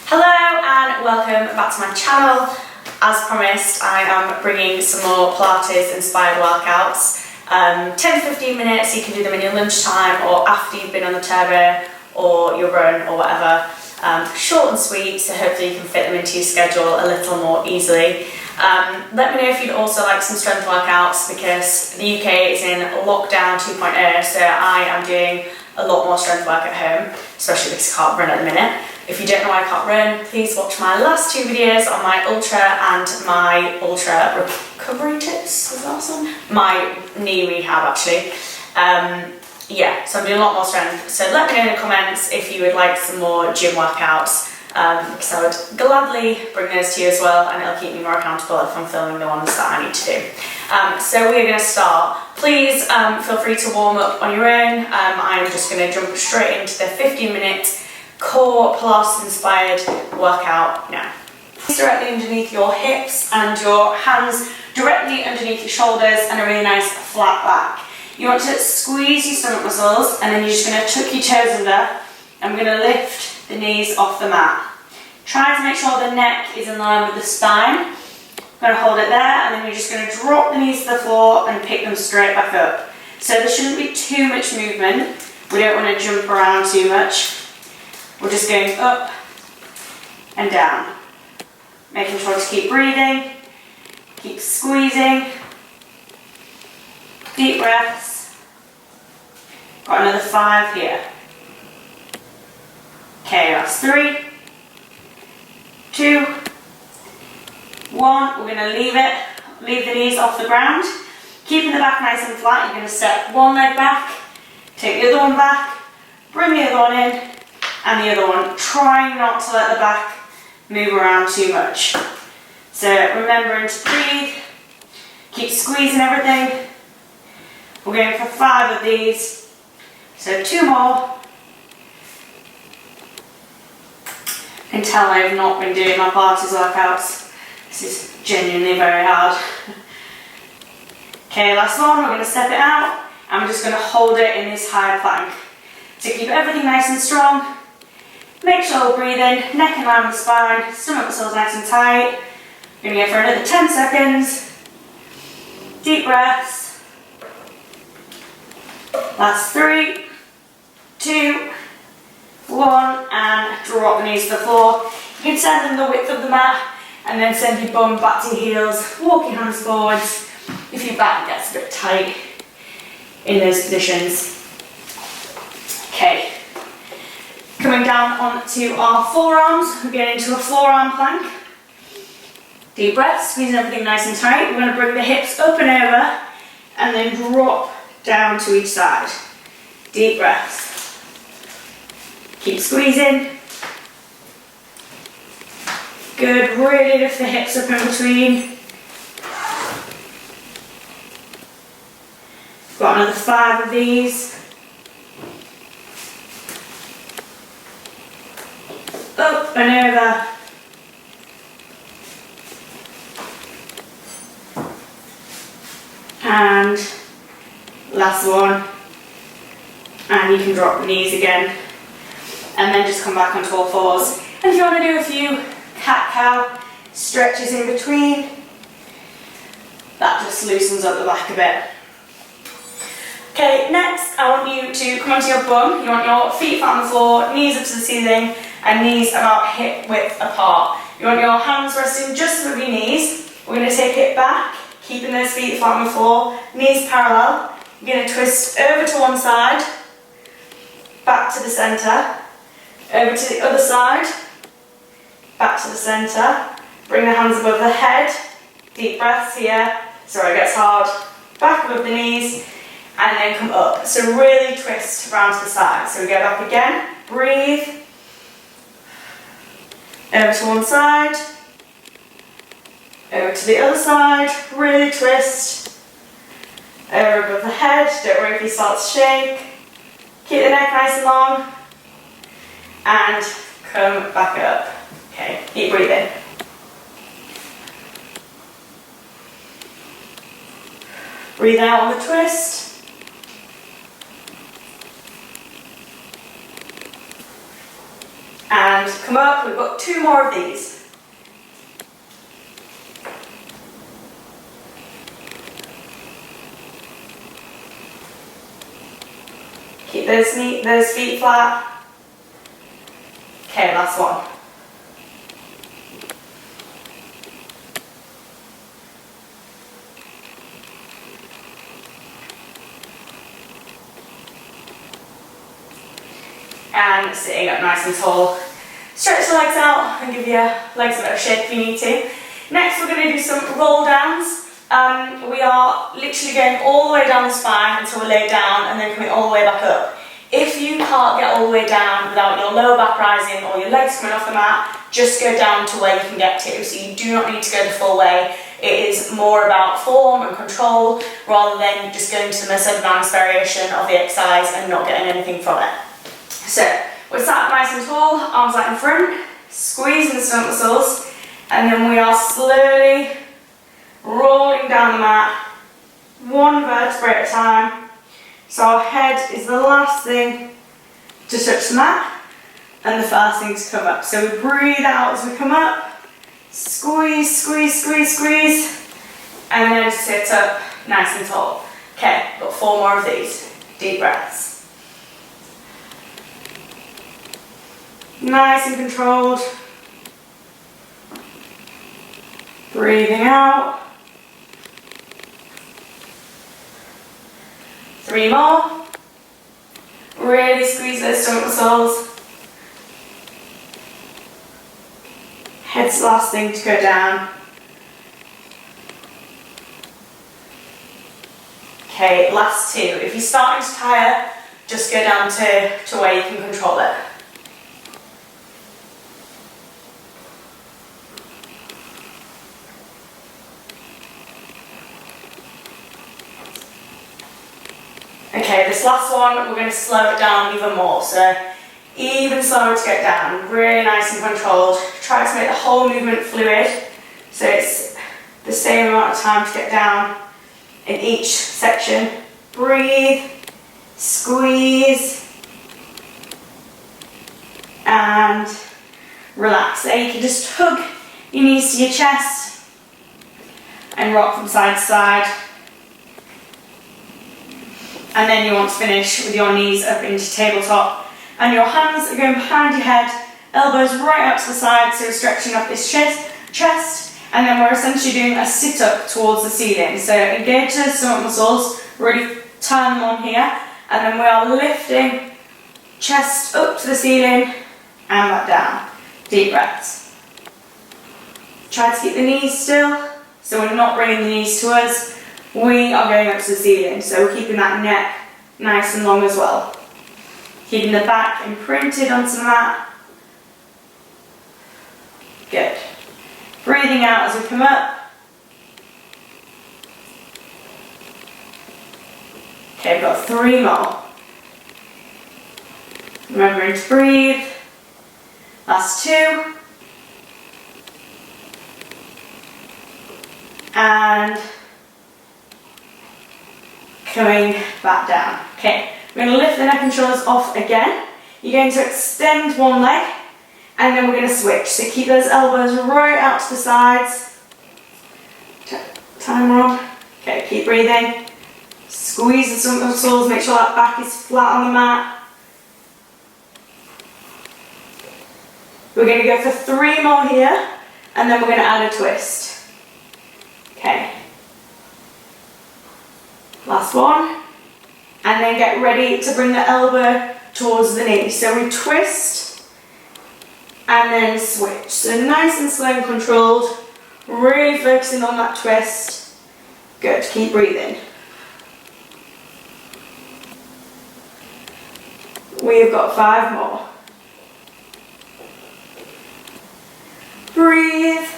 Hello and welcome back to my channel. As promised, I am bringing some more Pilates inspired workouts. 10-15 minutes, you can do them in your lunchtime or after you've been on the turbo or your run or whatever. Short and sweet, so hopefully you can fit them into your schedule a little more easily. Let me know if you'd also like some strength workouts, because the UK is in lockdown 2.0, so I am doing a lot more strength work at home, especially because I can't run at the minute. If you don't know why I can't run, please watch my last two videos on my ultra and my ultra recovery tips. Is that awesome? My knee rehab, actually. Yeah, so I'm doing a lot more strength. So let me know in the comments if you would like some more gym workouts, because I would gladly bring those to you as well, and it'll keep me more accountable if I'm filming the ones that I need to do. So we're going to start. Please feel free to warm up on your own. I'm just going to jump straight into the 15-minute core Pilates inspired workout now. Directly underneath your hips and your hands directly underneath your shoulders, and a really nice flat back. You want to squeeze your stomach muscles, and then you're just going to tuck your toes under. I'm going to lift the knees off the mat. Try to make sure the neck is in line with the spine. I'm going to hold it there, and then you're just going to drop the knees to the floor and pick them straight back up. So there shouldn't be too much movement. We don't want to jump around too much. We're just going up and down. Making sure to keep breathing, keep squeezing. Deep breaths. Got another 5 here. Okay, that's 3, 2, 1. We're going to leave the knees off the ground. Keeping the back nice and flat, you're going to step one leg back, take the other one back, bring the other one in, and the other one. Try not to let the back move around too much. So remembering to breathe, keep squeezing everything. We're going for 5 of these, so 2 more. I can tell I have not been doing my Pilates workouts. This is genuinely very hard. Okay, last one, we're going to step it out, and we're just going to hold it in this high plank. To keep everything nice and strong, make sure we're breathing, neck in line with the spine, stomach muscles nice and tight. We're going to go for another 10 seconds. Deep breaths. Last 3, 2, 1, and drop the knees to the floor. You can send them the width of the mat, and then send your bum back to your heels. Walk your hands forwards if your back gets a bit tight in those positions. Okay. Coming down onto our forearms, we're getting into a forearm plank. Deep breath, squeezing everything nice and tight. We're going to bring the hips up and over, and then drop down to each side. Deep breaths. Keep squeezing. Good, really lift the hips up in between. Got another 5 of these. Up and over. And last one. And you can drop the knees again. And then just come back onto all fours. And if you want to do a few cat-cow stretches in between, that just loosens up the back a bit. Okay, next I want you to come onto your bum. You want your feet flat on the floor, knees up to the ceiling, and knees about hip width apart. You want your hands resting just above your knees. We're going to take it back, keeping those feet flat on the floor, knees parallel. You're going to twist over to one side, back to the centre, over to the other side, back to the centre. Bring the hands above the head. Deep breaths here. Sorry, it gets hard. Back above the knees, and then come up. So really twist around to the side. So we go back again. Breathe. Over to one side, over to the other side, really twist, over above the head, don't worry if you start to shake, keep the neck nice and long, and come back up. Okay, keep breathing. Breathe out on the twist. And And come up, we've got 2 more of these. Keep those feet flat. Okay, last one. And sitting up nice and tall. Stretch the legs out and give your legs a bit of shake if you need to. Next we're going to do some roll downs. We are literally going all the way down the spine until we're laid down and then coming all the way back up. If you can't get all the way down without your lower back rising or your legs coming off the mat, just go down to where you can get to. So you do not need to go the full way. It is more about form and control rather than just going to the most advanced variation of the exercise and not getting anything from it. So we're sat nice and tall, arms out in front, squeezing the stomach muscles, and then we are slowly rolling down the mat, 1 vertebrae at a time. So our head is the last thing to touch the mat and the first thing to come up. So we breathe out as we come up, squeeze, squeeze, squeeze, squeeze, and then sit up nice and tall. Okay, got 4 more of these. Deep breaths. Nice and controlled. Breathing out. 3 more. Really squeeze those stomach muscles. Head's the last thing to go down. Okay, last 2. If you're starting to tire, just go down to where you can control it. Okay, this last one, we're going to slow it down even more, so even slower to get down, really nice and controlled. Try to make the whole movement fluid, so it's the same amount of time to get down in each section. Breathe, squeeze, and relax. There you can just hug your knees to your chest and rock from side to side. And then you want to finish with your knees up into tabletop. And your hands are going behind your head, elbows right out to the side, so stretching up this chest. And then we're essentially doing a sit-up towards the ceiling. So engage the stomach muscles, really turn them on here. And then we are lifting chest up to the ceiling and back down. Deep breaths. Try to keep the knees still, so we're not bringing the knees to us. We are going up to the ceiling, so we're keeping that neck nice and long as well. Keeping the back imprinted onto the mat. Good. Breathing out as we come up. Okay, we've got 3 more. Remembering to breathe. Last 2. And coming back down. Okay, we're going to lift the neck and shoulders off again. You're going to extend one leg and then we're going to switch. So keep those elbows right out to the sides. Timer on. Okay, keep breathing. Squeeze the stomach muscles, make sure that back is flat on the mat. We're going to go for 3 more here and then we're going to add a twist. Okay. Last one, and then get ready to bring the elbow towards the knee. So we twist and then switch. So nice and slow and controlled, really focusing on that twist. Good, keep breathing. We've got 5 more. Breathe.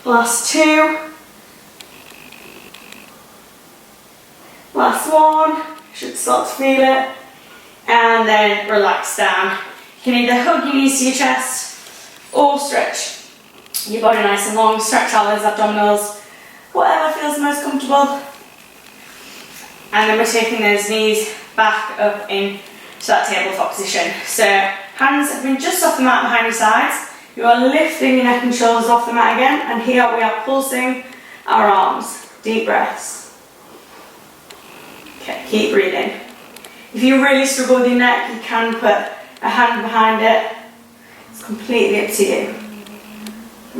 Last 2. Last one, should start to feel it, and then relax down. You can either hug your knees to your chest or stretch your body nice and long, stretch out those abdominals, whatever feels most comfortable. And then we're taking those knees back up in to that tabletop position. So hands have been just off the mat behind your sides. You are lifting your neck and shoulders off the mat again, and here we are pulsing our arms. Deep breaths. Okay, keep breathing. If you really struggle with your neck, you can put a hand behind it. It's completely up to you.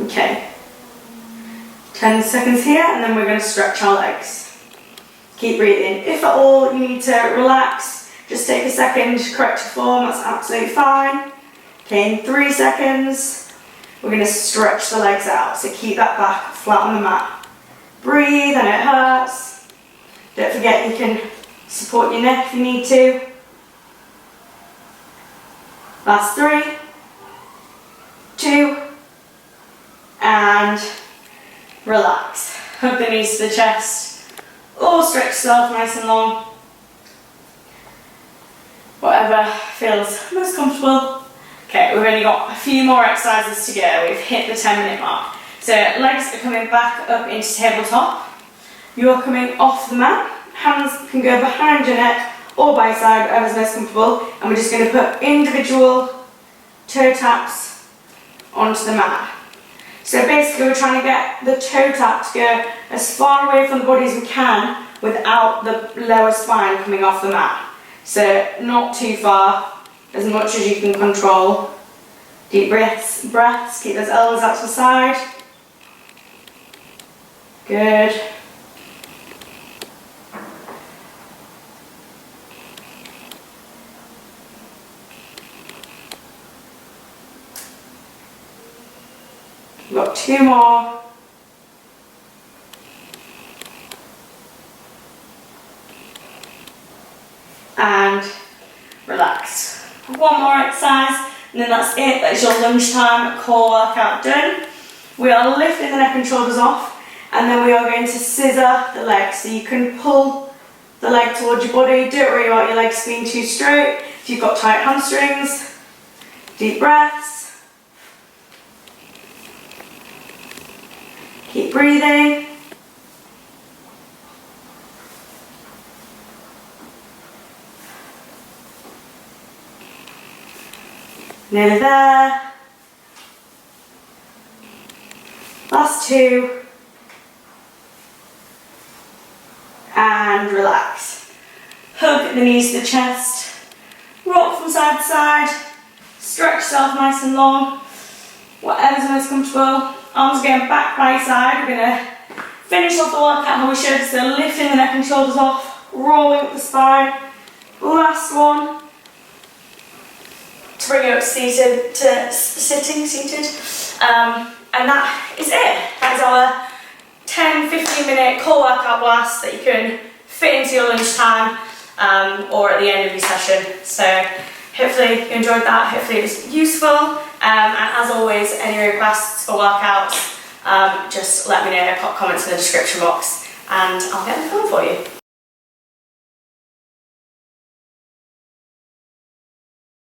Okay. 10 seconds here, and then we're going to stretch our legs. Keep breathing. If at all you need to relax, just take a second to correct your form, that's absolutely fine. Okay, in 3 seconds, we're going to stretch the legs out. So keep that back flat on the mat. Breathe, and it hurts. Don't forget you can support your neck if you need to. Last 3, 2, and relax. Hug the knees to the chest, or stretch yourself nice and long. Whatever feels most comfortable. Okay, we've only got a few more exercises to go. We've hit the 10-minute mark. So legs are coming back up into tabletop. You are coming off the mat. Hands can go behind your neck or by your side, whatever's most comfortable. And we're just going to put individual toe taps onto the mat. So basically we're trying to get the toe tap to go as far away from the body as we can without the lower spine coming off the mat. So not too far, as much as you can control. Deep breaths, keep those elbows out to the side. Good. We've got 2 more. And relax. 1 more exercise, and then that's it. That's your lunchtime core workout done. We are lifting the neck and shoulders off, and then we are going to scissor the legs. So you can pull the leg towards your body. Don't worry about your legs being too straight. If you've got tight hamstrings, deep breaths. Keep breathing. Nearly there. Last 2. And relax. Hug the knees to the chest. Rock from side to side. Stretch yourself nice and long. Whatever's most comfortable. Arms going back by your side. We're going to finish off the workout how we should. So lifting the neck and shoulders off. Rolling up the spine. Last one. To bring you up to seated, seated. And that is it. That is our 10-15 minute core workout blast that you can fit into your lunchtime or at the end of your session. So hopefully you enjoyed that, hopefully it was useful. And as always, any requests for workouts, just let me know, pop comments in the description box and I'll get them done for you.